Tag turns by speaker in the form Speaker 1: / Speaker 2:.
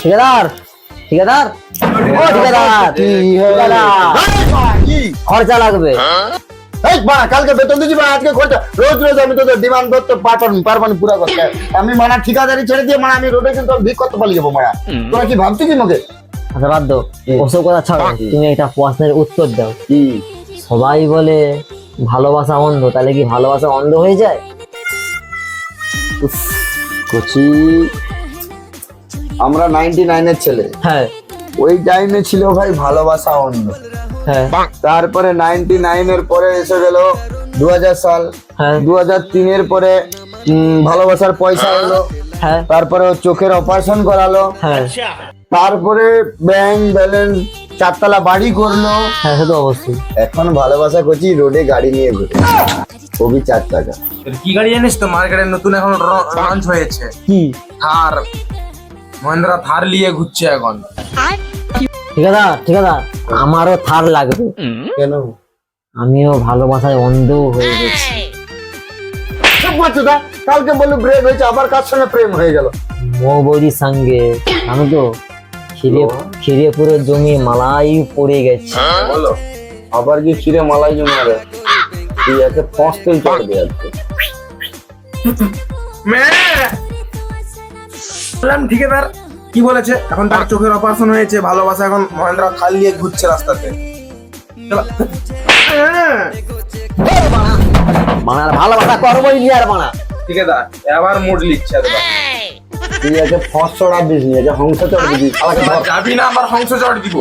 Speaker 1: ঠিকাদার ঠিকাদার ও ঠিকাদার
Speaker 2: কি
Speaker 1: খরচা লাগবে।
Speaker 2: এই বাড়া কালকে বেতন দিছি বাড়া আজকে খরচা রোজ রোজ আমি তোদের ডিমান্ড করতে পারবানি পুরা করতে আমি মানা ঠিকাদারি ছেড়ে দিয়ে মানে আমি রোডে কিন্তু ভিক করতে পারি যাবো মায়া তোরা কি ভাবছি কি মগে
Speaker 1: আচ্ছা বাদ দাও, ওসব কথা ছাড়ো, তুমি একটা প্রশ্নের উত্তর দাও।
Speaker 2: কি
Speaker 1: সবাই বলে ভালোবাসা অন্ধ, তাহলে কি ভালোবাসা অন্ধ হয়ে যায়?
Speaker 2: কচি আমরা 99 এর ছেলে,
Speaker 1: হ্যাঁ
Speaker 2: ওই টাইমে ছিল ভাই ভালোবাসা অন্ধ।
Speaker 1: হ্যাঁ
Speaker 2: তারপরে 99 এর পরে এসে গেল 2000 সাল,
Speaker 1: হ্যাঁ
Speaker 2: 2003 এর পরে ভালোবাসার পয়সা এলো,
Speaker 1: হ্যাঁ
Speaker 2: তারপরে ওর চোখের অপারেশন করালো,
Speaker 1: হ্যাঁ
Speaker 2: তারপরে ব্যাংক ব্যালেন্স 4 তলা বাড়ি করলো,
Speaker 1: হ্যাঁ সে তো অবশ্যই।
Speaker 2: এখন ভালোবাসা করছি রোডে গাড়ি নিয়ে ঘুরে, খুবই 4 টাকা।
Speaker 3: কি গাড়ি জানিস তো মার্কেটে নতুন এখন লঞ্চ হয়েছে,
Speaker 1: কি
Speaker 3: থার, মহিন্দ্রা থার নিয়ে ঘুরছে এখন।
Speaker 1: ঠিকাদার ঠিকাদার আমারও থার লাগবে,
Speaker 2: কেন
Speaker 1: আমিও ভালোবাসায় অন্ধ হয়ে গেছি।
Speaker 2: সব বাচ্চাটা কালকে বললো ব্রেক হয়েছে, আবার কার সঙ্গে প্রেম হয়ে গেল।
Speaker 1: মৌবরির সঙ্গে জানো তো খিরিয়াপুরে জমি মালাই পড়ে গেছে।
Speaker 2: বলো আবার কি ছিঁড়ে মালাই জমারে তুই একে ফসতেই চড়বে আজকে।
Speaker 3: বললাম ঠিকাদার কি বলেছে, এখন তার চোখের অপারেশন হয়েছে, ভালোবাসা এখন মহেন্দ্রা থাল নিয়ে ঘুরছে রাস্তাতে।
Speaker 1: মানার ভালোবাসা করবোই নি আর মানা।
Speaker 3: ঠিকাদার এবার মুড লিখছে
Speaker 2: তুই একে ফস চড়া দিস নি, একে হংস চড় দিবি।
Speaker 3: যাবি না আবার হংস চড় দিব।